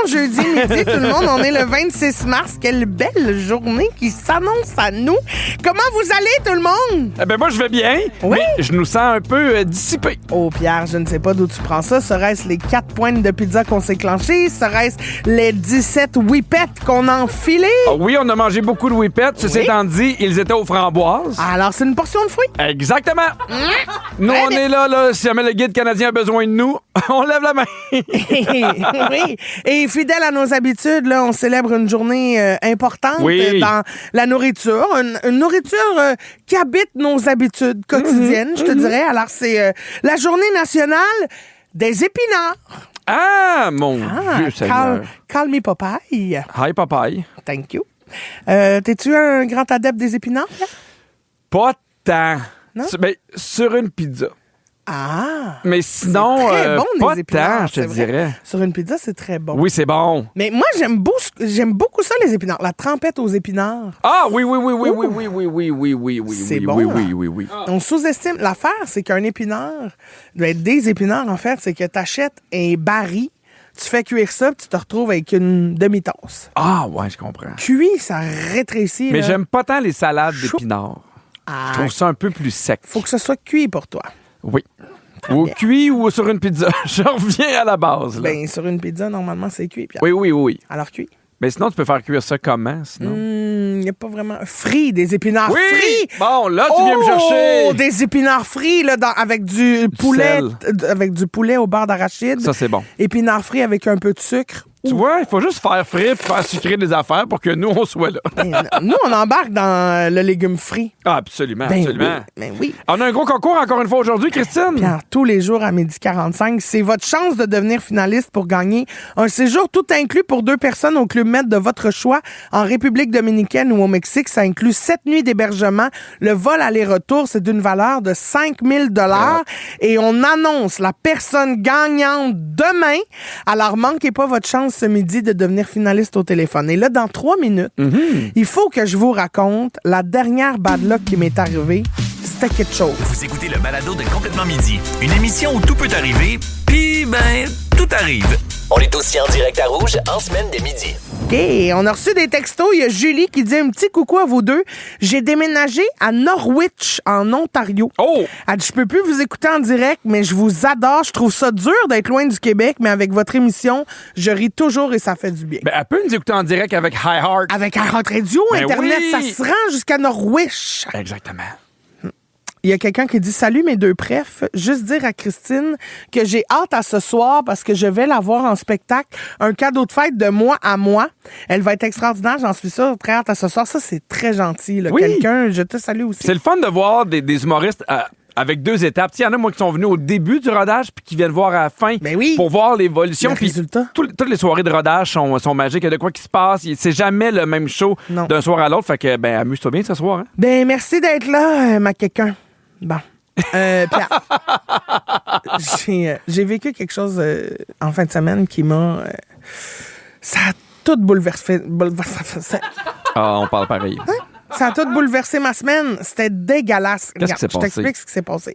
jeudi midi, tout le monde. On est le 26 mars. Quelle belle journée qui s'annonce à nous. Comment vous allez, tout le monde? Eh ben moi, je vais bien, Oui. mais je nous sens un peu dissipés. Oh, Pierre, je ne sais pas d'où tu prends ça. Serait-ce les 4 pointes de pizza qu'on s'est clenchées? Serait-ce les 17 whippets qu'on a enfilées? Ah oui, on a mangé beaucoup de whippets. Ceci Oui. étant dit, ils étaient aux framboises. Alors, c'est une portion de fruits? Exactement. Nous, on est là, si jamais le guide canadien a besoin de nous, on lève la main. Oui. Et fidèle à nos habitudes, là, on célèbre une journée importante Oui. dans la nourriture. Une nourriture qui habite nos habitudes quotidiennes, je te dirais. Alors, c'est la journée nationale des épinards. Ah, mon Dieu Seigneur. Call me Popeye. Hi, papaye. Thank you. T'es-tu un grand adepte des épinards? Là? Pas tant. Non? Sur une pizza. Ah! Mais sinon, C'est très bon, pas les épinards, tant, je te c'est vrai. dirais. Sur une pizza, c'est très bon. Oui, c'est bon. Mais moi, j'aime beaucoup ça, les épinards. La trempette aux épinards. Ah, oui. C'est bon, oui. On sous-estime. L'affaire, c'est qu'un épinard, des épinards, en fait, c'est que tu achètes un baril, tu fais cuire ça, puis tu te retrouves avec une demi-tasse. Ah, ouais, je comprends. Cuit, ça rétrécit. Mais là. j'aime pas tant les salades Chou. d'épinards. Ah, Je trouve ça un peu plus sec. faut que ce soit cuit pour toi. Oui. Ou bien. cuit ou sur une pizza. Je reviens à la base. Là. Ben, sur une pizza, normalement, c'est cuit. Pierre. Oui. Alors, cuit. Mais sinon, tu peux faire cuire ça comment, sinon? Il n'y a pas vraiment... Frit, des épinards Oui! frits! Bon, là, tu viens me chercher. Des épinards frits, là, avec du poulet, avec du poulet au beurre d'arachide. Ça, c'est bon. Épinards frits avec un peu de sucre. Tu vois, il faut juste faire frire et faire sucrer des affaires pour que nous, on soit là. Nous, on embarque dans le légume frit. Ah, absolument, Ben absolument. oui, ben oui. On a un gros concours encore une fois aujourd'hui, Christine. Pierre, tous les jours à 12h45, c'est votre chance de devenir finaliste pour gagner un séjour tout inclus pour 2 personnes au Club Med de votre choix en République dominicaine ou au Mexique. Ça inclut 7 nuits d'hébergement. Le vol aller-retour, c'est d'une valeur de 5 000 $ et on annonce la personne gagnante demain. Alors, manquez pas votre chance ce midi de devenir finaliste au téléphone. Et là, dans 3 minutes, il faut que je vous raconte la dernière bad luck qui m'est arrivée. C'était quelque chose. Vous écoutez le balado de Complètement Midi, une émission où tout peut arriver, puis ben, tout arrive. On est aussi en direct à Rouge en semaine dès midi. OK, on a reçu des textos. Il y a Julie qui dit un petit coucou à vous deux. J'ai déménagé à Norwich, en Ontario. Oh! Elle dit, je peux plus vous écouter en direct, mais je vous adore. Je trouve ça dur d'être loin du Québec, mais avec votre émission, je ris toujours et ça fait du bien. Ben, elle peut nous écouter en direct avec High Heart. Avec iHeart Radio, Ben Internet, oui! ça se rend jusqu'à Norwich. Exactement. Il y a quelqu'un qui dit « Salut mes 2 prefs, juste dire à Christine que j'ai hâte à ce soir parce que je vais la voir en spectacle, un cadeau de fête de moi à moi. Elle va être extraordinaire, j'en suis sûre, très hâte à ce soir. » Ça, c'est très gentil. Là. Oui. Quelqu'un, je te salue aussi. C'est le fun de voir des humoristes avec 2 étapes. Il y en a, moi, qui sont venus au début du rodage puis qui viennent voir à la fin Ben oui. pour voir l'évolution. Le Puis résultat. toutes les soirées de rodage sont magiques. Il y a de quoi qui se passe. C'est jamais le même show Non. d'un soir à l'autre. Fait que, ben, amuse-toi bien ce soir. Hein? Ben, merci d'être là, ma quelqu'un. Bon. Pierre, j'ai vécu quelque chose en fin de semaine qui m'a... ça a tout bouleversé. Ah, on parle pareil. Ça a tout bouleversé ma semaine. C'était dégueulasse. Qu'est-ce qui s'est Je passé? t'explique ce qui s'est passé.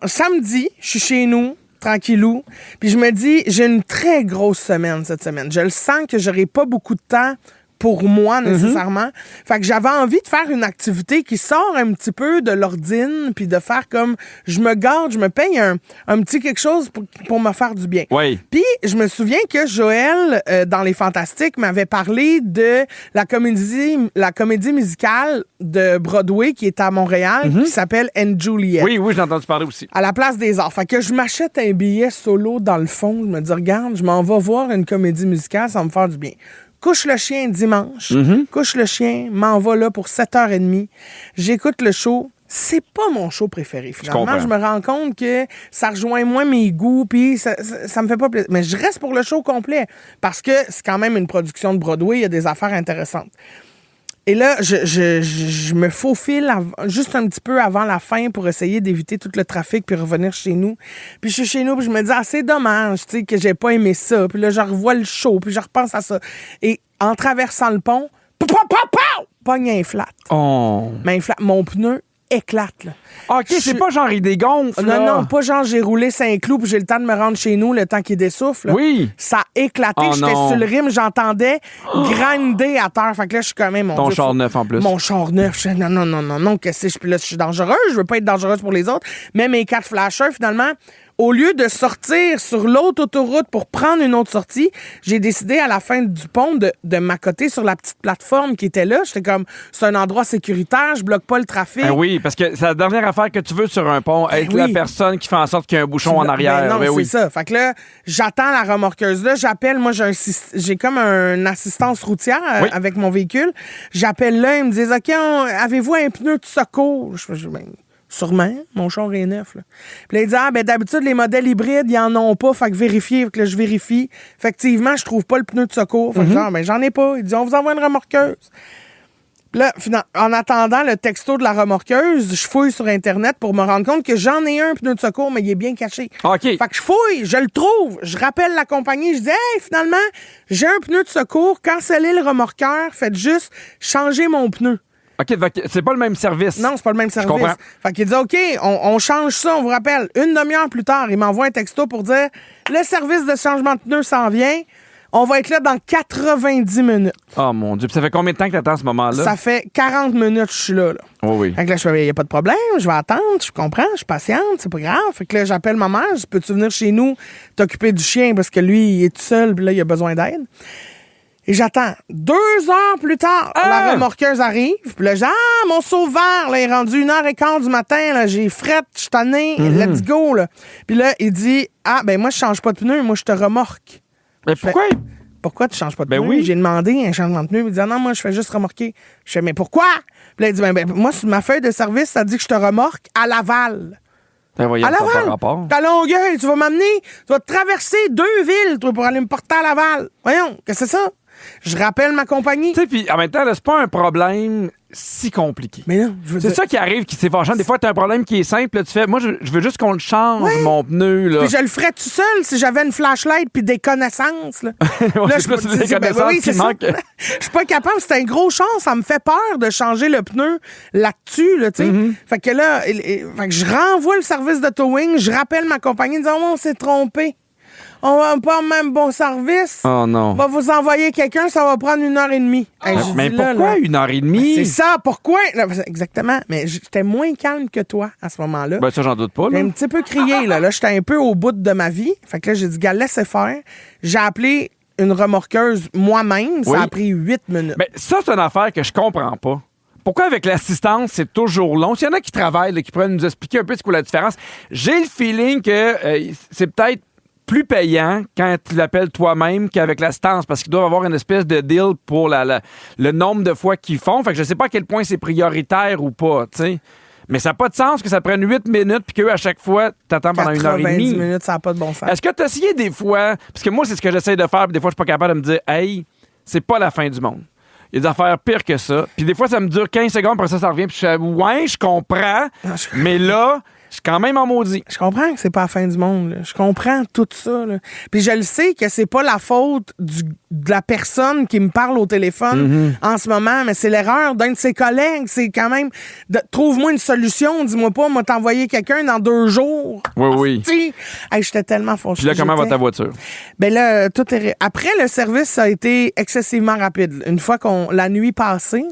Samedi, je suis chez nous, tranquillou, puis je me dis, j'ai une très grosse semaine cette semaine. Je le sens que j'aurai pas beaucoup de temps pour moi, nécessairement. Fait que j'avais envie de faire une activité qui sort un petit peu de l'ordine, puis de faire comme, je me garde, je me paye un petit quelque chose pour me faire du bien. Oui. Puis, je me souviens que Joël, dans Les Fantastiques, m'avait parlé de la comédie musicale de Broadway qui est à Montréal, qui s'appelle And Juliet. Oui, j'ai entendu parler aussi. À la place des arts. Fait que je m'achète un billet solo dans le fond. Je me dis, regarde, je m'en vais voir une comédie musicale, ça va me faire du bien. Couche le chien dimanche. Couche le chien, m'en va là pour 7h30. J'écoute le show. C'est pas mon show préféré, finalement. Je me rends compte que ça rejoint moins mes goûts, puis ça me fait pas plaisir. Mais je reste pour le show complet, parce que c'est quand même une production de Broadway, il y a des affaires intéressantes. Et là, je me faufile juste un petit peu avant la fin pour essayer d'éviter tout le trafic puis revenir chez nous. Puis je suis chez nous puis je me dis, c'est dommage, tu sais, que j'ai pas aimé ça. Puis là, je revois le show puis je repense à ça. Et en traversant le pont, pogne un flat. Oh. Mais un flat, mon pneu éclate, là. OK, c'est pas genre il dégonfle, là. Non, pas genre j'ai roulé 5 clous puis j'ai le temps de me rendre chez nous le temps qu'il dessouffle. Là. Oui. Ça a éclaté, j'étais sur le rim, j'entendais grinder à terre. Fait que là, je suis quand même... Ton char neuf en plus. Mon char neuf. Je dis, non, qu'est-ce que c'est? Puis là, je suis dangereuse, je veux pas être dangereuse pour les autres. Mais mes 4 flashers, finalement... Au lieu de sortir sur l'autre autoroute pour prendre une autre sortie, j'ai décidé à la fin du pont de m'accoter sur la petite plateforme qui était là. J'étais comme, c'est un endroit sécuritaire, je bloque pas le trafic. Oui, parce que c'est la dernière affaire que tu veux sur un pont, être la personne qui fait en sorte qu'il y a un bouchon en arrière. Non, c'est ça. Fait que là, j'attends la remorqueuse. Là, j'appelle, moi, j'ai comme une assistance routière avec mon véhicule. J'appelle là, ils me disent, OK, avez-vous un pneu de secours? Sûrement, mon char est neuf. Là. Puis là, il dit, d'habitude, les modèles hybrides, ils en ont pas, fait que vérifiez. Fait que là, je vérifie. Effectivement, je trouve pas le pneu de secours. Fait que j'en ai pas. Il dit, on vous envoie une remorqueuse. Puis là, en attendant le texto de la remorqueuse, je fouille sur Internet pour me rendre compte que j'en ai un pneu de secours, mais il est bien caché. OK. Fait que je fouille, je le trouve, je rappelle la compagnie, je dis, hey, finalement, j'ai un pneu de secours, cancellez le remorqueur, faites juste changer mon pneu. OK, c'est pas le même service. Non, c'est pas le même service. Je comprends. Fait qu'il dit, OK, on change ça, on vous rappelle. Une demi-heure plus tard, il m'envoie un texto pour dire, le service de changement de pneu s'en vient. On va être là dans 90 minutes. Oh mon Dieu. Puis ça fait combien de temps que t'attends ce moment-là? Ça fait 40 minutes que je suis là. Oui. Fait que là, je fais, il n'y a pas de problème, je vais attendre, je comprends, je suis patiente, c'est pas grave. Fait que là, j'appelle ma mère, je dis, peux-tu venir chez nous t'occuper du chien parce que lui, il est tout seul, puis là, il a besoin d'aide. Et j'attends. 2 heures plus tard, la remorqueuse arrive. Puis là, mon sauveur, là, il est rendu 1h15 du matin. Là, j'ai frette, je suis tanné, let's go. Là. Puis là, il dit, moi, je change pas de pneu, moi, je te remorque. Mais pourquoi? Pourquoi tu changes pas de pneu? Oui. J'ai demandé un changement de pneu. Il dit, non, moi, je fais juste remorquer. Je fais, mais pourquoi? Puis là, il dit, moi, sur ma feuille de service, ça dit que je te remorque à Laval. À Laval, t'as Longueuil, tu vas m'amener, tu vas traverser 2 villes, toi, pour aller me porter à Laval. Voyons, qu'est-ce que c'est ça? Je rappelle ma compagnie. Tu sais, puis en même temps, là, c'est pas un problème si compliqué. Mais non, je veux dire... C'est ça qui arrive, qui c'est fâchant. Des fois, t'as un problème qui est simple, là, tu fais, moi, je veux juste qu'on le change, mon pneu, là. Puis je le ferais tout seul si j'avais une flashlight puis des connaissances, là. Là, je peux te dire des connaissances qui manquent. Je suis pas capable, c'est un gros chance, ça me fait peur de changer le pneu là-dessus, là, tu sais. Fait que là, fait que je renvoie le service de towing, je rappelle ma compagnie, disant, on s'est trompé. On va pas même bon service. Oh non. On va vous envoyer quelqu'un, ça va prendre 1h30. Hey, mais pourquoi 1h30? C'est ça, pourquoi? Là, exactement. Mais j'étais moins calme que toi à ce moment-là. Ben ça, j'en doute pas. Là. J'ai un petit peu crié. Là, j'étais un peu au bout de ma vie. Fait que là, j'ai dit, gars, laissez faire. J'ai appelé une remorqueuse moi-même. Ça a pris 8 minutes. Mais ça, c'est une affaire que je comprends pas. Pourquoi avec l'assistance, c'est toujours long? S'il y en a qui travaillent, là, qui pourraient nous expliquer un peu ce qu'est la différence, j'ai le feeling que c'est peut-être plus payant quand tu l'appelles toi-même qu'avec l'assistance parce qu'ils doivent avoir une espèce de deal pour le nombre de fois qu'ils font. Fait que je sais pas à quel point c'est prioritaire ou pas, tu sais. Mais ça n'a pas de sens que ça prenne 8 minutes puis qu'eux, à chaque fois, t'attends pendant 1h30. 90 minutes, ça n'a pas de bon sens. Est-ce que tu as essayé des fois, parce que moi, c'est ce que j'essaie de faire, puis des fois, je suis pas capable de me dire, hey, c'est pas la fin du monde. Il y a des affaires pires que ça. Puis des fois, ça me dure 15 secondes, après ça revient, puis je fais, ouais, je comprends, mais là... Je suis quand même en maudit. Je comprends que c'est pas la fin du monde. Là. Je comprends tout ça. Là. Puis je le sais que c'est pas la faute de la personne qui me parle au téléphone en ce moment, mais c'est l'erreur d'un de ses collègues. C'est quand même... trouve-moi une solution. Dis-moi pas, moi t'envoyer quelqu'un dans 2 jours. Oui. Hey, j'étais tellement fâchée. Puis là, comment va ta voiture? Ben là, tout est... Après, le service, ça a été excessivement rapide. Une fois la nuit passée,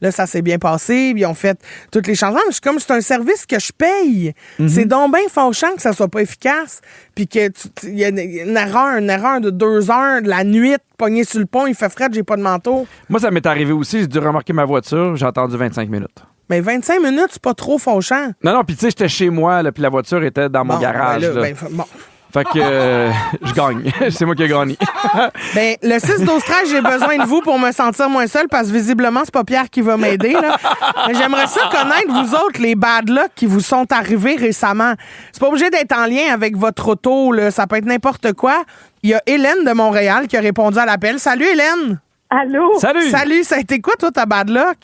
là, ça s'est bien passé. Puis ils ont fait tous les changements. Mais comme c'est un service que je paye. C'est donc bien fâchant que ça soit pas efficace, puis que il y a une erreur de 2 heures de la nuit, pogné sur le pont, il fait frais, j'ai pas de manteau. Moi, ça m'est arrivé aussi, j'ai dû remorquer ma voiture, j'ai attendu 25 minutes. Mais 25 minutes, c'est pas trop fâchant. Non, puis tu sais, j'étais chez moi, là, puis la voiture était dans mon garage. Ben là, là. Fait que je gagne. C'est moi qui ai gagné. Ben, le 6-12-13, j'ai besoin de vous pour me sentir moins seul parce que visiblement, c'est pas Pierre qui va m'aider. Là. Mais j'aimerais ça connaître, vous autres, les bad luck qui vous sont arrivés récemment. C'est pas obligé d'être en lien avec votre auto. Là. Ça peut être n'importe quoi. Il y a Hélène de Montréal qui a répondu à l'appel. Salut, Hélène! Allô? Salut! Salut, ça a été quoi, toi, ta bad luck?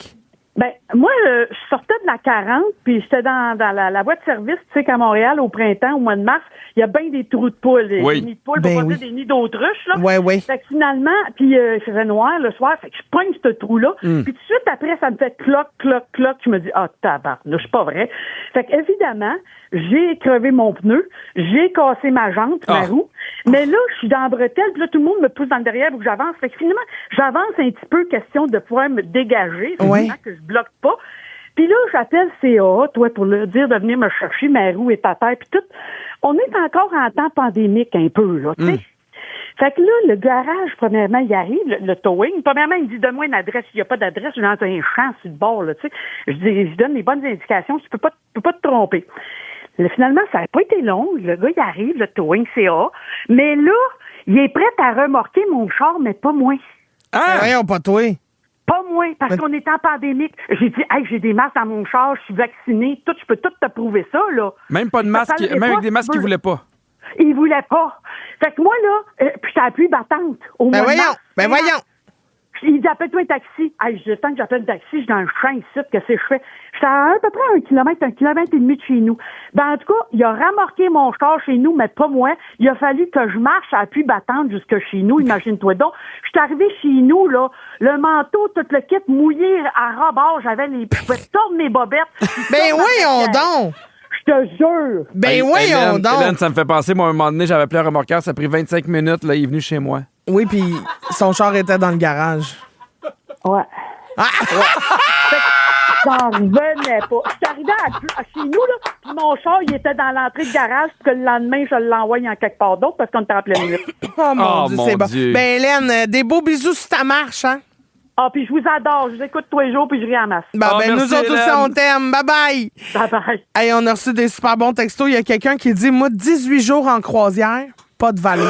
Ben, moi, je sortais de la 40, puis j'étais dans la voie de service, tu sais qu'à Montréal, au printemps, au mois de mars, il y a bien des trous de poules. Oui. Des nids de poules, Ben pour pas oui. dire des nids d'autruches, là. Ouais. Fait que finalement, puis il faisait noir le soir, fait que je pogne ce trou-là, puis tout de suite après, ça me fait cloc, cloc, cloc. Je me dis, tabarnouche, c'est pas vrai. Fait que évidemment, j'ai crevé mon pneu, j'ai cassé ma jante, ma roue, mais là, je suis dans la bretelle, puis là, tout le monde me pousse dans le derrière pour que j'avance. Fait que finalement, j'avance un petit peu, question de pouvoir me dégager, finalement, que je bloque pas. Puis là, j'appelle CA, toi, pour leur dire de venir me chercher, ma roue est à terre, puis tout. On est encore en temps pandémique un peu, là, tu sais. Fait que là, le garage, premièrement, il arrive, le towing. Premièrement, il me dit, donne-moi une adresse. Il n'y a pas d'adresse, je suis dans un champ sur le bord, là, tu sais. Je donne les bonnes indications, tu peux pas te tromper. Là, finalement, ça n'a pas été long. Le gars, il arrive, le towing CA. Mais là, il est prêt à remorquer mon char, mais pas moi. Ah! Voyons, pas toi. Pas moi, parce qu'on est en pandémique. J'ai dit, hey, j'ai des masques dans mon char, je suis vacciné, tout, je peux tout te prouver ça, là. Même pas de masque, même avec des masques qu'ils voulaient pas. Il voulait pas. Fait que moi, là, puis j'étais à pluie battante. Au mois de mars. Voyons. Il dit, appelle-toi un taxi. Hey, je temps que j'appelle un taxi, je suis dans le champ ici, qu'est-ce que je fais? J'étais à peu près 1 kilomètre et demi de chez nous. Ben, en tout cas, il a remorqué mon char chez nous, mais pas moi. Il a fallu que je marche à pluie battante jusque chez nous, imagine-toi donc. Je suis arrivée chez nous, là, le manteau, tout le kit mouillé à rebord, je pouvais tordre mes bobettes. Ben voyons donc. Je te jure. Ben voyons donc. Hélène, ça me fait penser, moi, à un moment donné, j'avais appelé un remorqueur, ça a pris 25 minutes, là, il est venu chez moi. Oui, puis son char était dans le garage. Ouais. J'en revenais pas. Je suis arrivée à chez nous, là, puis mon char, il était dans l'entrée de garage, puis que le lendemain, je l'envoie en quelque part d'autre parce qu'on était en pleine nuit. Oh mon Dieu, mon c'est bon. Dieu. Ben Hélène, des beaux bisous sur ta marche, hein? Ah, puis je vous adore. Je vous écoute tous les jours, puis je ris en masse. Ben, Oh, nous merci, autres aussi, Hélène. on t'aime. Bye-bye. Bye-bye. Hey, on a reçu des super bons textos. Il y a quelqu'un qui dit, moi, 18 jours en croisière, pas de valise.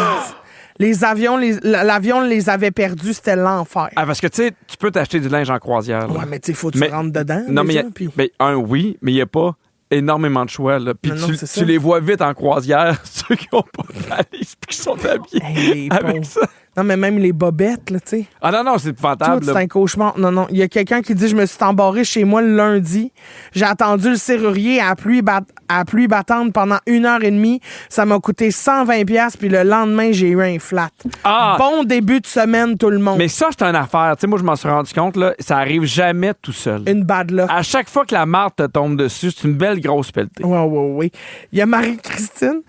L'avion les avait perdus, c'était l'enfer. Ah, parce que, tu sais, tu peux t'acheter du linge en croisière. Là. Ouais, mais tu sais, faut que tu rentres dedans. Non, déjà, mais, puis- oui, mais il n'y a pas énormément de choix. Là. Puis Non, c'est ça. tu les vois vite en croisière, ceux qui n'ont pas de valise puis qui sont habillés Hey, les avec pauvres. ça. Non, mais même les bobettes, là, tu sais. Ah non, c'est Tout, épouvantable. c'est là. un cauchemar. Non. Il y a quelqu'un qui dit, je me suis embarré chez moi le lundi. J'ai attendu le serrurier à pluie battante pendant 1h30. Ça m'a coûté 120$, puis le lendemain, j'ai eu un flat. Ah! Bon début de semaine, tout le monde. Mais ça, c'est une affaire. Tu sais, moi, je m'en suis rendu compte, là, ça arrive jamais tout seul. Une bad luck. À chaque fois que la marde te tombe dessus, c'est une belle grosse pelletée. Oui. Il y a Marie-Christine.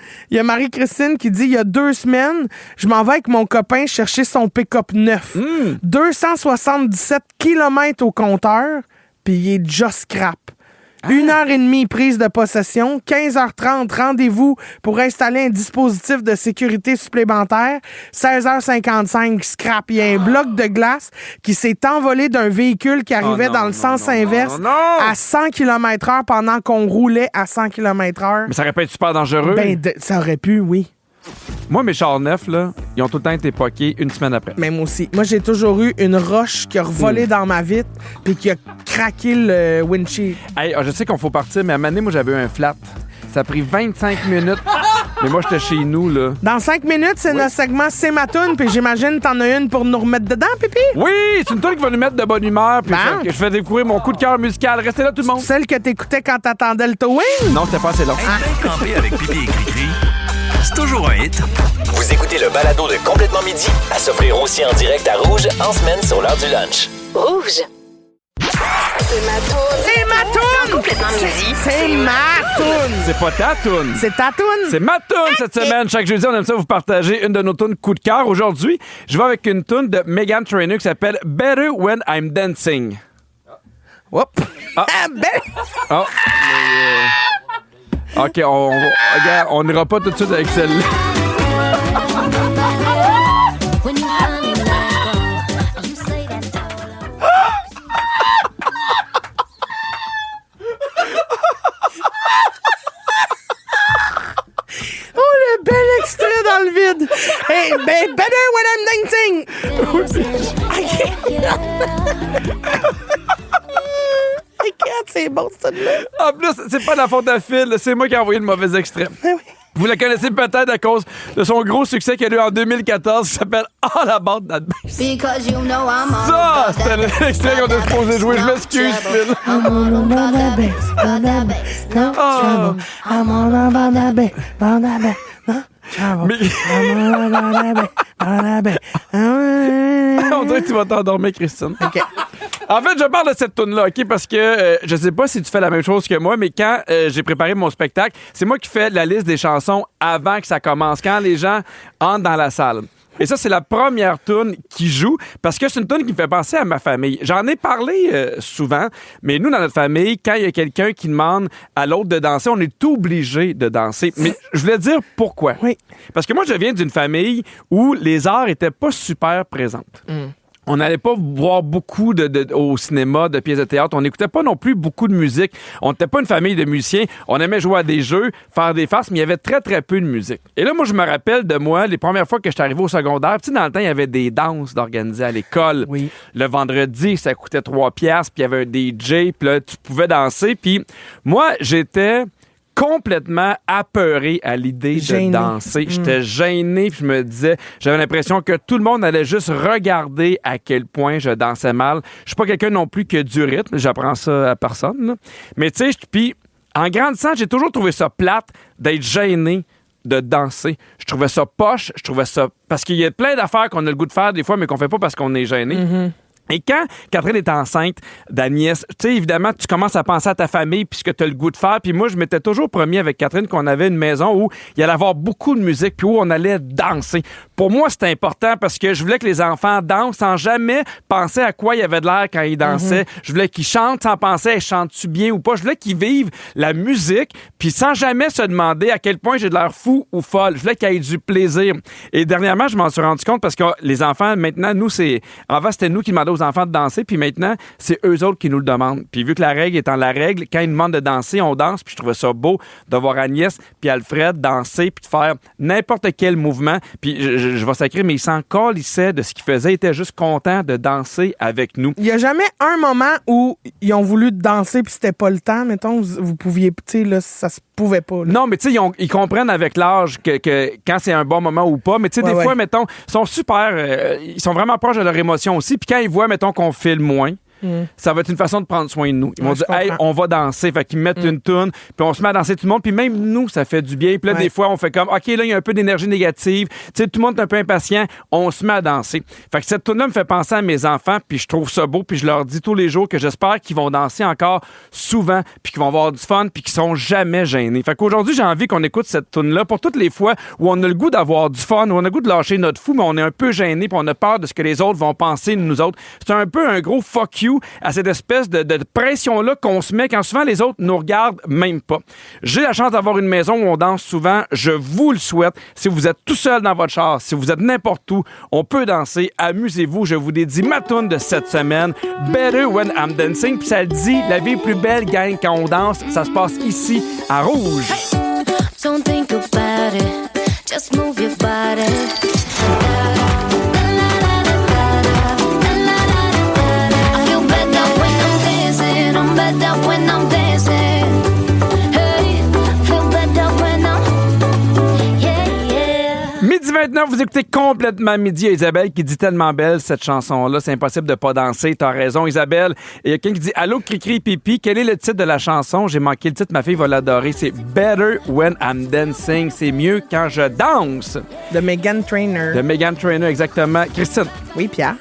Qui dit, il y a 2 semaines, je m'en vais avec mon copain chercher son pick-up neuf. 277 km au compteur, puis il est déjà scrap. 1h30 prise de possession, 15h30 rendez-vous pour installer un dispositif de sécurité supplémentaire, 16h55 scrap. Il y a un bloc de glace qui s'est envolé d'un véhicule qui arrivait dans le sens inverse à 100 km/h pendant qu'on roulait à 100 km/h. Mais ça aurait pu être super dangereux. Ben, ça aurait pu, oui. Moi, mes chars neufs, là, ils ont tout le temps été poqués une semaine après. Même aussi. Moi, j'ai toujours eu une roche qui a revolé dans ma vitre puis qui a craqué le windshield. Hey, je sais qu'on faut partir, mais à un moment donné, moi, j'avais eu un flat. Ça a pris 25 minutes. Mais moi, j'étais chez nous, là. Dans 5 minutes, c'est notre segment C'est ma toune, puis j'imagine t'en as une pour nous remettre dedans, Pipi? Oui, c'est une toune qui va nous mettre de bonne humeur. Puis Bon. je fais découvrir mon coup de cœur musical. Restez là, tout le monde. Celle que t'écoutais quand t'attendais le towing? Non, c'était pas assez long. Être bien campé avec Pipi et Cricri, c'est toujours un hit. Vous écoutez le balado de Complètement Midi, à s'offrir aussi en direct à Rouge en semaine sur l'heure du lunch. Rouge. C'est ma toune. C'est ma toune! Complètement midi. C'est ma toune! C'est pas ta toune. C'est ta toune? C'est ma toune cette semaine. Chaque jeudi, on aime ça vous partager une de nos tounes coup de cœur. Aujourd'hui, je vais avec une toune de Meghan Trainor qui s'appelle Better When I'm Dancing. Hop! Ah. Ben... Oh, OK, regarde, on n'ira pas tout de suite avec celle-là. When you finally let go, you say that's all. Oh, le bel extrait dans le vide! Hey, ben, better when I'm dancing! Regarde, c'est bon, ça là. En plus, c'est pas de la faute à Phil, c'est moi qui ai envoyé le mauvais extrait. Ben oui. Vous la connaissez peut-être à cause de son gros succès qu'elle a eu en 2014 qui s'appelle All About That Bass. Because you know I'm all Ça, about c'était that l'extrait qu'on était supposé jouer. Je m'excuse, Phil. I'm all about that bass, no trouble. I'm all about that bass, about that bass, no trouble. Mais I'm all about that bass, about that bass. on dirait que tu vas t'endormir, Christine. OK. En fait, je parle de cette toune-là, OK? Parce que je sais pas si tu fais la même chose que moi, mais quand j'ai préparé mon spectacle, c'est moi qui fais la liste des chansons avant que ça commence, quand les gens entrent dans la salle. Et ça, c'est la première toune qui joue parce que c'est une toune qui me fait penser à ma famille. J'en ai parlé souvent, mais nous, dans notre famille, quand il y a quelqu'un qui demande à l'autre de danser, on est obligé de danser. Mais je voulais dire pourquoi. Oui. Parce que moi, je viens d'une famille où les arts étaient pas super présentes. On n'allait pas voir beaucoup au cinéma, de pièces de théâtre. On n'écoutait pas non plus beaucoup de musique. On n'était pas une famille de musiciens. On aimait jouer à des jeux, faire des farces, mais il y avait très, très peu de musique. Et là, moi, je me rappelle de moi, les premières fois que j'étais arrivé au secondaire, tu sais, dans le temps, il y avait des danses d'organiser à l'école. Oui. Le vendredi, ça coûtait 3 piastres, puis il y avait un DJ, puis là, tu pouvais danser. Puis moi, j'étais complètement apeuré à l'idée Gêné. de danser. J'étais gêné, puis je me disais, j'avais l'impression que tout le monde allait juste regarder à quel point je dansais mal. Je suis pas quelqu'un non plus qui a du rythme, j'apprends ça à personne, là. Mais tu sais, puis en grandissant, j'ai toujours trouvé ça plate d'être gêné de danser. Je trouvais ça poche, je trouvais ça... Parce qu'il y a plein d'affaires qu'on a le goût de faire des fois, mais qu'on fait pas parce qu'on est gêné. Et quand Catherine est enceinte d'Agnès, tu sais, évidemment, tu commences à penser à ta famille puis ce que tu as le goût de faire. Puis moi, je m'étais toujours promis avec Catherine qu'on avait une maison où il allait avoir beaucoup de musique puis où on allait danser. Pour moi, c'était important parce que je voulais que les enfants dansent sans jamais penser à quoi il y avait de l'air quand ils dansaient. Je voulais qu'ils chantent sans penser à chantent-tu bien ou pas. Je voulais qu'ils vivent la musique puis sans jamais se demander à quel point j'ai de l'air fou ou folle. Je voulais qu'il y ait du plaisir. Et dernièrement, je m'en suis rendu compte parce que les enfants, maintenant, nous, avant, c'était nous qui demandions aux enfants de danser, puis maintenant, c'est eux autres qui nous le demandent. Puis vu que la règle étant la règle, quand ils demandent de danser, on danse, puis je trouvais ça beau de voir Agnès puis Alfred danser, puis de faire n'importe quel mouvement. Puis je vais sacrer, mais ils s'en calissaient de ce qu'ils faisaient. Ils étaient juste contents de danser avec nous. Il n'y a jamais un moment où ils ont voulu danser puis c'était pas le temps, mettons, vous pouviez, tu sais, là, ça se pouvait pas. Là. Non, mais tu sais, ils comprennent avec l'âge que quand c'est un bon moment ou pas. Mais tu sais, des fois, mettons, ils sont super... ils sont vraiment proches de leur émotion aussi. Puis quand ils voient, mettons, qu'on file moins, ça va être une façon de prendre soin de nous. Ils vont dire, hey, on va danser. Fait qu'ils mettent une toune, puis on se met à danser tout le monde. Puis même nous, ça fait du bien. Puis là, des fois, on fait comme, OK, là, il y a un peu d'énergie négative. Tu sais, tout le monde est un peu impatient. On se met à danser. Fait que cette toune-là me fait penser à mes enfants, puis je trouve ça beau. Puis je leur dis tous les jours que j'espère qu'ils vont danser encore souvent, puis qu'ils vont avoir du fun, puis qu'ils sont jamais gênés. Fait qu'aujourd'hui, j'ai envie qu'on écoute cette toune-là pour toutes les fois où on a le goût d'avoir du fun, où on a le goût de lâcher notre fou, mais on est un peu gêné, puis on a peur de ce que les autres vont penser de nous autres. C'est un peu un gros fuck you à cette espèce de pression-là qu'on se met quand souvent les autres nous regardent même pas. J'ai la chance d'avoir une maison où on danse souvent. Je vous le souhaite. Si vous êtes tout seul dans votre char, si vous êtes n'importe où, on peut danser. Amusez-vous. Je vous dédie ma toune de cette semaine, Better When I'm Dancing. Puis ça le dit, la vie est plus belle, gang, quand on danse. Ça se passe ici, à Rouge. Don't think about it, just move your body. I feel better when I'm dancing. I'm better when I'm dancing. Hey, feel better when I'm, yeah. Midi 29, vous écoutez complètement Midi à Isabelle qui dit tellement belle cette chanson-là. C'est impossible de pas danser. T'as raison, Isabelle. Et il y a quelqu'un qui dit Allô, Cricri Pipi, quel est le titre de la chanson? J'ai manqué le titre, ma fille va l'adorer. C'est Better When I'm Dancing. C'est mieux quand je danse. De Meghan Trainor. De Meghan Trainor, exactement. Christine, Oui, Pierre.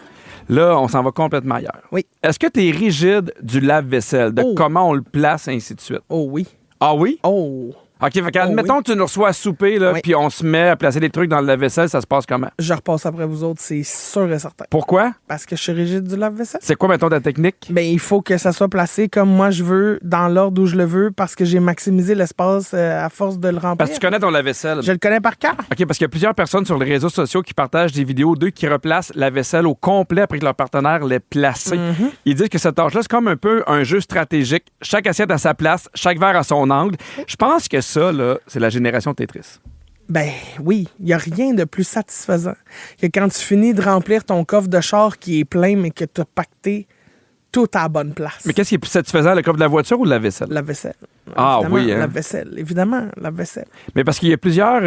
là, on s'en va complètement ailleurs. Oui. Est-ce que tu es rigide du lave-vaisselle, de comment on le place, et ainsi de suite? Oh oui. Ah oui? Oh. OK, fait qu'admettons que tu nous reçois à souper, là, Oui. puis on se met à placer des trucs dans le lave-vaisselle, ça se passe comment? Je repasse après vous autres, c'est sûr et certain. Pourquoi? Parce que je suis rigide du lave-vaisselle. C'est quoi, mettons, ta technique? Ben, il faut que ça soit placé comme moi je veux, dans l'ordre où je le veux, parce que j'ai maximisé l'espace à force de le remplir. Parce que tu connais ton lave-vaisselle. Je le connais par cœur. OK, parce qu'il y a plusieurs personnes sur les réseaux sociaux qui partagent des vidéos d'eux qui replacent la vaisselle au complet après que leur partenaire l'ait placée. Ils disent que cette tâche-là, c'est comme un peu un jeu stratégique. Chaque assiette à sa place, chaque verre à son angle. Je pense que ça, là, c'est la génération Tetris. Ben oui, il n'y a rien de plus satisfaisant que quand tu finis de remplir ton coffre de char qui est plein, mais que tu as pacté tout à la bonne place. Mais qu'est-ce qui est plus satisfaisant, le coffre de la voiture ou de la vaisselle? La vaisselle. Ah Évidemment, oui, hein? La vaisselle, évidemment, la vaisselle. Mais parce qu'il y a plusieurs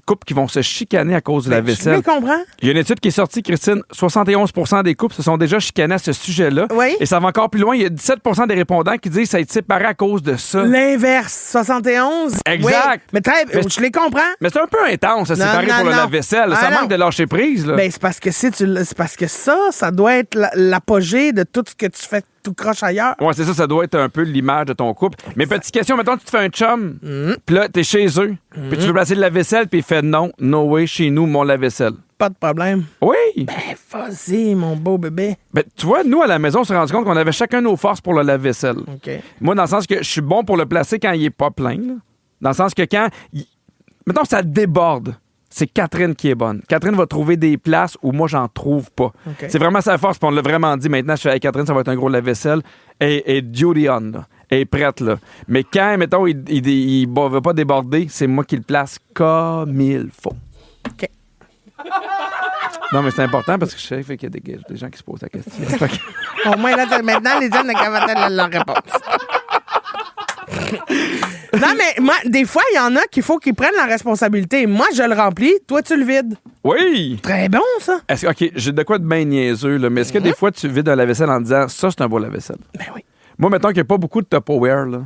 couples qui vont se chicaner à cause de la Je vaisselle. comprends. Il y a une étude qui est sortie, Christine, 71% des couples se sont déjà chicanés à ce sujet-là. Oui. Et ça va encore plus loin. Il y a 17% des répondants qui disent que ça a été séparé à cause de ça. L'inverse, 71. Exact. Oui, mais je les comprends. Mais c'est un peu intense, à Non, séparer non, pour le non. lave-vaisselle. Ah, Ça non. manque de lâcher prise. Là. Ben, c'est parce que c'est parce que ça doit être l'apogée de tout ce que tu fais tout croche ailleurs. Ouais, c'est ça, ça doit être un peu l'image de ton couple. Mais petite question, mettons, tu te fais un chum, puis là, t'es chez eux, puis tu veux placer le lave-vaisselle, puis il fait non, no way, chez nous, mon lave-vaisselle. Pas de problème. Oui! Ben, vas-y, mon beau bébé. Ben, tu vois, nous, à la maison, on s'est rendu compte qu'on avait chacun nos forces pour le lave-vaisselle. OK. Moi, dans le sens que je suis bon pour le placer quand il est pas plein. Là. Dans le sens que quand... Mettons, ça déborde. C'est Catherine qui est bonne. Catherine va trouver des places où moi, j'en trouve pas. OK. C'est vraiment sa force, puis on l'a vraiment dit. Maintenant, je fais, hey, Catherine, ça va être un gros lave-vaisselle. Et duty on, là. Elle est prête, là. Mais quand, mettons, il veut pas déborder, c'est moi qui le place comme il faut. OK. Non, mais c'est important parce que je sais qu'il y a des gens qui se posent la question. Fait que- Au moins, là, maintenant, les gens ne capable de leur réponse. Non, mais moi, des fois, il y en a qu'il faut qu'ils prennent la responsabilité. Moi, je le remplis, toi, tu le vides. Oui! Très bon, ça. Est-ce, OK, j'ai de quoi de bien niaiseux, là, mais est-ce que des fois, tu vides un lave-vaisselle en disant ça, c'est un beau lave-vaisselle? Ben oui. Moi, mettons qu'il n'y a pas beaucoup de Tupperware, là.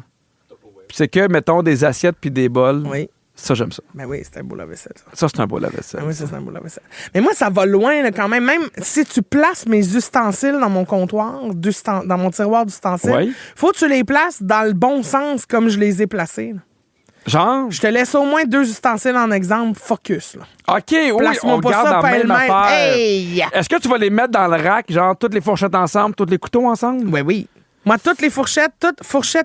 Puis c'est que, mettons, des assiettes puis des bols. Oui. Ça, j'aime ça. Ben oui, c'est un beau lave-vaisselle, ça. Ça, c'est un beau lave-vaisselle. Ah oui, ça, c'est un beau lave-vaisselle. Mais moi, ça va loin, là, quand même. Même si tu places mes ustensiles dans mon comptoir, dans mon tiroir d'ustensiles, Oui. faut que tu les places dans le bon sens comme je les ai placés. Là. Genre? Je te laisse au moins 2 ustensiles en exemple. Focus, là. OK, oui, Place-moi on pas garde ça la même pêle-mêle. affaire. Hey! Est-ce que tu vas les mettre dans le rack, genre toutes les fourchettes ensemble, tous les couteaux ensemble? Oui, oui. Moi, toutes les fourchettes,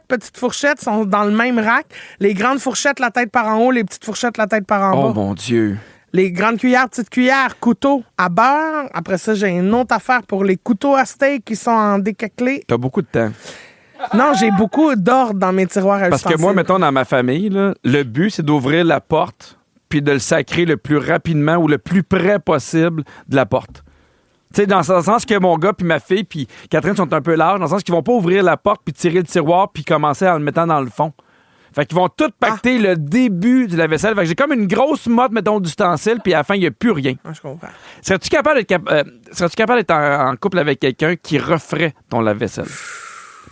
petites fourchettes sont dans le même rack. Les grandes fourchettes, la tête par en haut, les petites fourchettes, la tête par en Oh bas. mon Dieu. Les grandes cuillères, petites cuillères, couteaux à beurre. Après ça, j'ai une autre affaire pour les couteaux à steak qui sont en décaclé. T'as beaucoup de temps. Non, j'ai beaucoup d'ordre dans mes tiroirs à Parce que ustensiles. moi, mettons, dans ma famille, là, le but, c'est d'ouvrir la porte puis de le sacrer le plus rapidement ou le plus près possible de la porte. Tu sais, dans le sens que mon gars puis ma fille puis Catherine sont un peu larges, dans le sens qu'ils vont pas ouvrir la porte puis tirer le tiroir puis commencer en le mettant dans le fond. Fait qu'ils vont tout pacter le début de la vaisselle. Fait que j'ai comme une grosse motte, mettons, d'ustensiles puis à la fin, il n'y a plus rien. Ah, je comprends. Serais-tu capable d'être en couple avec quelqu'un qui referait ton lave-vaisselle?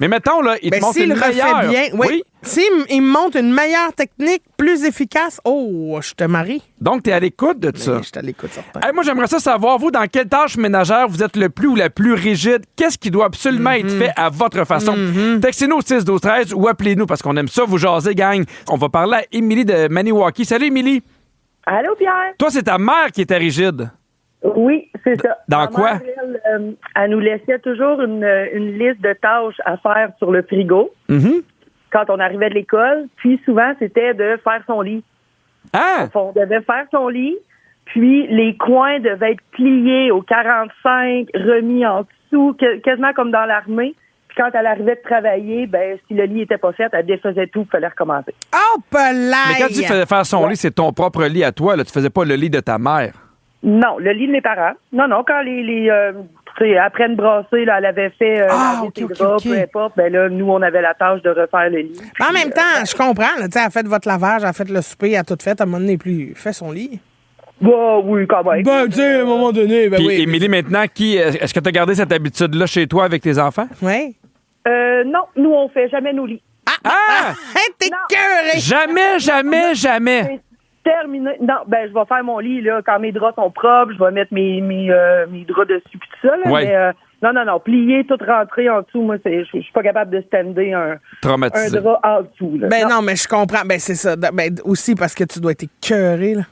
Mais mettons, là, il te Ben, montre s'il une le refait meilleure. bien, oui. S'il il me montre une meilleure technique, plus efficace, oh, je te marie. Donc, tu es à l'écoute de ça. Je suis à l'écoute, certain. Hey, moi, j'aimerais ça savoir, vous, dans quelle tâche ménagère vous êtes le plus ou la plus rigide? Qu'est-ce qui doit absolument être fait à votre façon? Textez-nous au 6 12 13 ou appelez-nous parce qu'on aime ça, vous jaser, gang. On va parler à Émilie de Maniwaki. Salut, Émilie. Allô, Pierre? Toi, c'est ta mère qui était rigide. Oui, c'est ça. Dans Ma quoi? mère, elle nous laissait toujours une liste de tâches à faire sur le frigo quand on arrivait de l'école. Puis souvent, c'était de faire son lit. Hein? On devait faire son lit, puis les coins devaient être pliés au 45, remis en dessous, quasiment comme dans l'armée. Puis quand elle arrivait de travailler, ben si le lit était pas fait, elle défaisait tout, il fallait recommencer. Oh, pelaille! Mais quand tu faisais faire son lit, c'est ton propre lit à toi. Là. Tu faisais pas le lit de ta mère. Non, le lit de mes parents. Non, quand tu sais, après une brassée, là, elle avait fait laver ses draps, peu importe, ben là, nous, on avait la tâche de refaire le lit. Puis, En même temps, je comprends. Là, tu sais, elle a fait votre lavage, elle a fait le souper, elle a tout fait. À un moment donné, plus fait son lit. bah, oui, quand même. Ben, tu sais, à un moment donné, ben Puis, oui. Émilie, maintenant, est-ce que tu as gardé cette habitude-là chez toi avec tes enfants? Oui. Non, nous, on fait jamais nos lits. Ah! Hey, t'es Non. cœuré! Jamais! Terminé. Non, ben je vais faire mon lit là quand mes draps sont propres, je vais mettre mes draps dessus puis tout ça là, Ouais. mais non, plier, tout rentrer en dessous, moi je suis pas capable de stander un Traumatisé. drap en dessous là. Ben non, mais je comprends. Ben c'est ça. Ben aussi parce que tu dois être écœuré, là.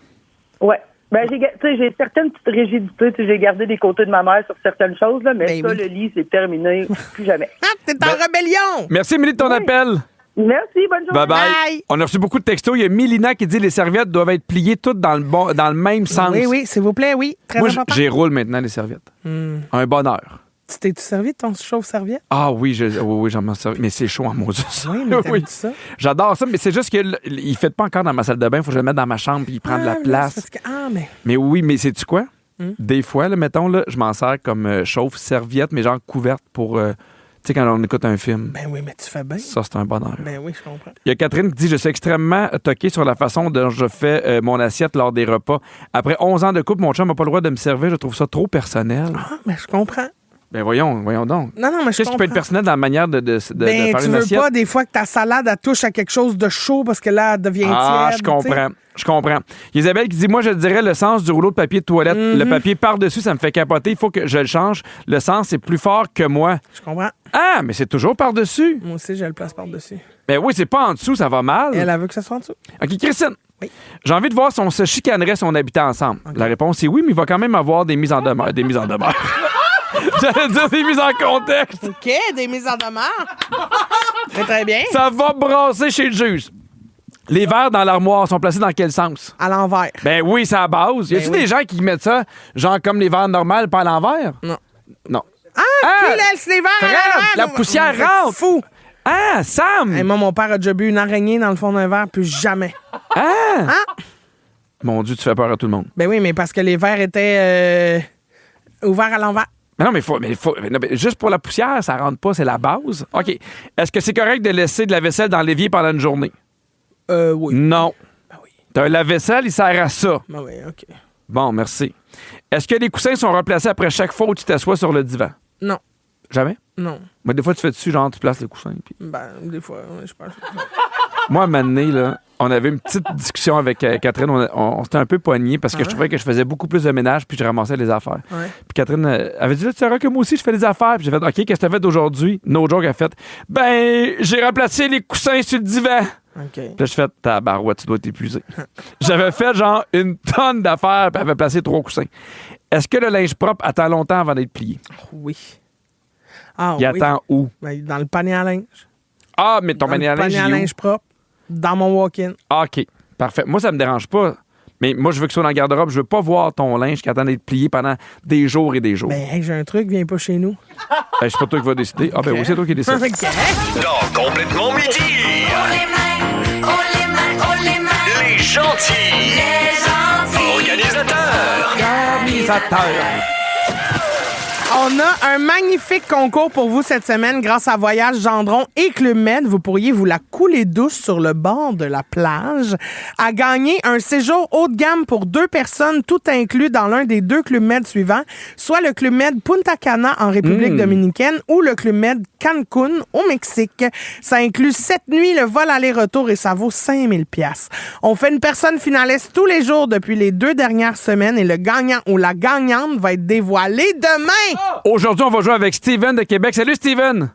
Ouais. Ben j'ai certaines petites rigidités, tu sais, j'ai gardé des côtés de ma mère sur certaines choses là, mais Ben ça oui. le lit c'est terminé, plus jamais. Ah, t'es en rébellion! Merci, Émilie, de ton appel. Merci, bonne journée. Bye-bye. Bye. On a reçu beaucoup de textos. Il y a Mélina qui dit les serviettes doivent être pliées toutes dans le même sens. Oui, s'il vous plaît, oui. Très Moi, important. j'y roule maintenant les serviettes. Un bonheur. Tu t'es-tu servi de ton chauffe-serviette? Ah oui, j'en m'en sers. Mais c'est chaud en Moses. Oui, mais t'aimes ça? J'adore ça, mais c'est juste qu'il ne fait pas encore dans ma salle de bain. Il faut que je le mette dans ma chambre puis il prend de la Ah, place. c'est parce que- mais... Mais oui, mais sais-tu quoi? Des fois, là, mettons, là, je m'en sers comme chauffe-serviette, mais genre couverte pour... tu sais, quand on écoute un film. Ben oui, mais tu fais bien. Ça, c'est un bonheur. Ben oui, je comprends. Il y a Catherine qui dit « Je suis extrêmement toquée sur la façon dont je fais mon assiette lors des repas. Après 11 ans de couple, mon chum n'a pas le droit de me servir. Je trouve ça trop personnel. Ah, mais je comprends. » Ben voyons donc. Non, mais je Qu'est-ce qui peut être comprends. personnel dans la manière de faire tu une veux assiette? pas des fois que ta salade elle touche à quelque chose de chaud parce que là, elle devient tiède. Je comprends. Isabelle qui dit, moi, je dirais le sens du rouleau de papier de toilette. Le papier par-dessus, ça me fait capoter. Il faut que je le change. Le sens est plus fort que moi. Je comprends. Ah, mais c'est toujours par-dessus. Moi aussi, je le place par-dessus. Ben oui, c'est pas en dessous, ça va mal. Elle veut que ça soit en dessous. OK, Christine. Oui. J'ai envie de voir si on se chicanerait si on habitait ensemble. La réponse est oui, mais il va quand même avoir des mises en demeure. Des mises en demeure. J'allais dire des mises en contexte. OK, des mises en demeure. Très, très bien. Ça va brasser chez le juge. Les verres dans l'armoire sont placés dans quel sens? À l'envers. Ben oui, c'est à la base. Y a-tu des gens qui mettent ça, genre comme les verres normales, pas à l'envers? Non. Qui laisse les verres à Fred, l'envers? la Non, poussière vous êtes rentre. fou. Ah, Sam! Hey, moi, mon père a déjà bu une araignée dans le fond d'un verre, puis jamais. Ah! Mon Dieu, tu fais peur à tout le monde. Ben oui, mais parce que les verres étaient ouverts à l'envers. Mais non, mais juste pour la poussière, ça rentre pas, c'est la base. OK. Est-ce que c'est correct de laisser de la vaisselle dans l'évier pendant une journée? Oui. Non. Ben oui. T'as un lave-vaisselle, il sert à ça. Ben oui, OK. Bon, merci. Est-ce que les coussins sont replacés après chaque fois où tu t'assois sur le divan? Non. Jamais? Non. Moi, des fois, tu fais dessus, genre, tu places le coussin. Puis... Ben, des fois, je pense. Moi, à un moment donné, là, on avait une petite discussion avec Catherine. On s'était un peu poignés parce que je trouvais que je faisais beaucoup plus de ménage puis je ramassais les affaires. Ouais. Puis Catherine avait dit, là, tu sauras que moi aussi, je fais des affaires. Puis j'ai fait, OK, qu'est-ce que tu as fait d'aujourd'hui? No joke, elle a fait, ben, j'ai remplacé les coussins sur le divan. OK. Puis là, je fais, tabarouette, tu dois t'épuiser. J'avais fait, genre, une tonne d'affaires puis elle avait placé 3 coussins. Est-ce que le linge propre attend longtemps avant d'être plié? Oui. Ah, Il oui. attend où? Ben, dans le panier à linge. Ah, mais ton Dans panier le à linge, panier à il est où? linge propre. Dans mon walk-in. Ah, OK. Parfait. Moi, ça me dérange pas. Mais moi, je veux que ce soit dans le garde-robe. Je veux pas voir ton linge qui attend d'être plié pendant des jours et des jours. Ben, hey, j'ai un truc, viens pas chez nous. C'est pas toi qui vas décider. Ah, ben oui, c'est toi qui décide. OK. Dans Complètement Midi. Les gentils. Organisateurs. On a un magnifique concours pour vous cette semaine grâce à Voyage Gendron et Club Med. Vous pourriez vous la couler douce sur le bord de la plage à gagner un séjour haut de gamme pour 2 personnes, tout inclus dans l'un des 2 Club Med suivants, soit le Club Med Punta Cana en République dominicaine ou le Club Med Cancun au Mexique. Ça inclut 7 nuits, le vol aller-retour et ça vaut 5000 $. On fait une personne finaliste tous les jours depuis les 2 dernières semaines et le gagnant ou la gagnante va être dévoilé demain. Aujourd'hui, on va jouer avec Steven de Québec. Salut, Steven!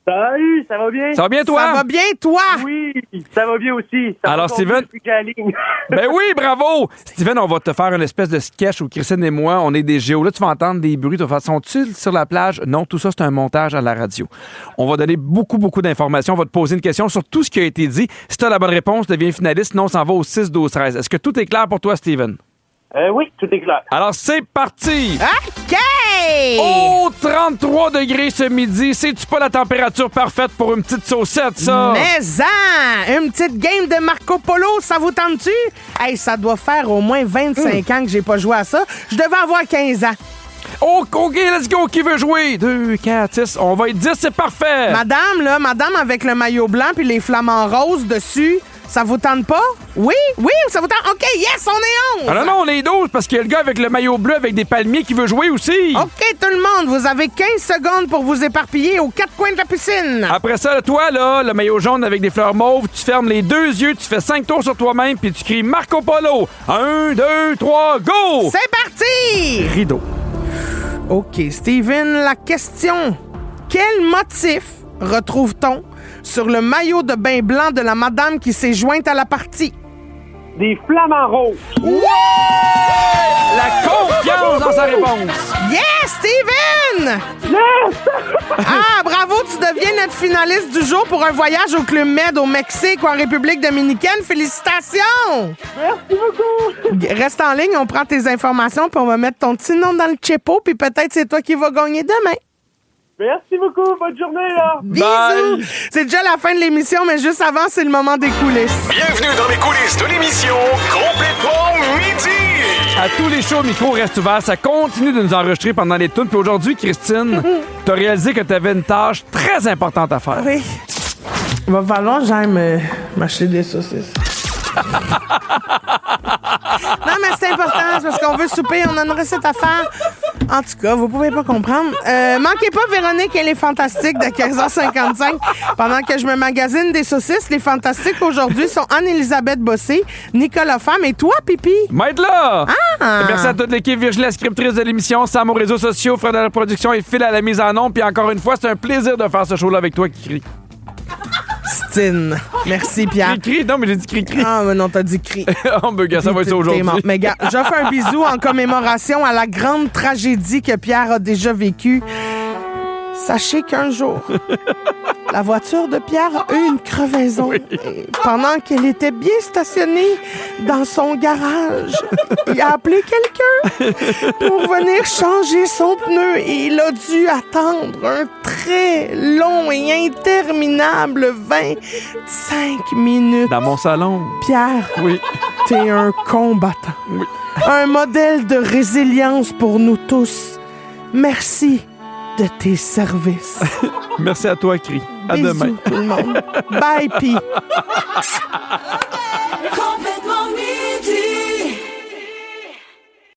Salut, ça va bien? Ça va bien, toi? Ça va bien, toi? Oui, ça va bien aussi. Ça Alors, va Steven? depuis que j'ai la ligne. Ben oui, bravo! Steven, on va te faire une espèce de sketch où Christine et moi, on est des géos. Là, tu vas entendre des bruits. De toute façon, sont-ils sur la plage? Non, tout ça, c'est un montage à la radio. On va donner beaucoup d'informations. On va te poser une question sur tout ce qui a été dit. Si tu as la bonne réponse, deviens finaliste. Sinon, on s'en va au 6-12-13. Est-ce que tout est clair pour toi, Steven? Oui, tout est clair. Alors, c'est parti! OK! Oh, 33 degrés ce midi. C'est-tu pas la température parfaite pour une petite saucette, ça? Mais une petite game de Marco Polo, ça vous tente-tu? Hey, ça doit faire au moins 25 ans que j'ai pas joué à ça. Je devais avoir 15 ans. Oh, OK, let's go. Qui veut jouer? 2, 4, 6. On va être 10, c'est parfait. Madame avec le maillot blanc puis les flamants roses dessus, ça vous tente pas? Oui, ça vous tente. OK, yes, on est 11. Ah non, on est 12 parce qu'il y a le gars avec le maillot bleu avec des palmiers qui veut jouer aussi. OK, tout le monde, vous avez 15 secondes pour vous éparpiller aux 4 coins de la piscine. Après ça, toi, là, le maillot jaune avec des fleurs mauves, tu fermes les 2 yeux, tu fais 5 tours sur toi-même puis tu cries Marco Polo. 1, 2, 3, go! C'est parti! Rideau. OK, Steven, la question. Quel motif retrouve-t-on sur le maillot de bain blanc de la madame qui s'est jointe à la partie? Des flamants roses. La confiance dans sa réponse. Yes, Steven! Ah, bravo, tu deviens notre finaliste du jour pour un voyage au Club Med au Mexique ou en République dominicaine. Félicitations! Merci beaucoup. Reste en ligne, on prend tes informations puis on va mettre ton petit nom dans le chepo puis peut-être c'est toi qui vas gagner demain. Merci beaucoup. Bonne journée, là. Bisous! Bye. C'est déjà la fin de l'émission, mais juste avant, c'est le moment des coulisses. Bienvenue dans les coulisses de l'émission Complètement Midi. À tous les shows, le micro reste ouvert. Ça continue de nous enregistrer pendant les tunes. Puis aujourd'hui, Christine, t'as réalisé que t'avais une tâche très importante à faire. Oui. Il va falloir que j'aille m'acheter des saucisses. Non, mais c'est important, c'est parce qu'on veut souper, on a une recette à faire. En tout cas, vous pouvez pas comprendre. Manquez pas Véronique et les Fantastiques de 15h55. Pendant que je me magasine des saucisses, les Fantastiques aujourd'hui sont Anne-Élisabeth Bossé, Nicolas Femme et toi, Pipi. Maître là! Ah! Merci à toute l'équipe, Virginie, la scriptrice de l'émission, Sam aux réseaux sociaux, Fred à la production et Phil à la mise en onde. Puis encore une fois, c'est un plaisir de faire ce show-là avec toi qui crie. Stine. Merci, Pierre. Cri-cri? Non, mais j'ai dit cri-cri. Ah, mais non, t'as dit cri. Oh, ben, gars, ça va être ça T'es aujourd'hui. mort. Mais gars, j'offre un bisou en commémoration à la grande tragédie que Pierre a déjà vécue. Sachez qu'un jour, la voiture de Pierre a eu une crevaison. Oui. Et pendant qu'elle était bien stationnée dans son garage, il a appelé quelqu'un pour venir changer son pneu et il a dû attendre un très long et interminable 25 minutes. Dans mon salon. Pierre, Oui. t'es un combattant. Oui. Un modèle de résilience pour nous tous. Merci de tes services. Merci à toi, Cri. À Bisous, demain. tout le monde. Bye, Pi.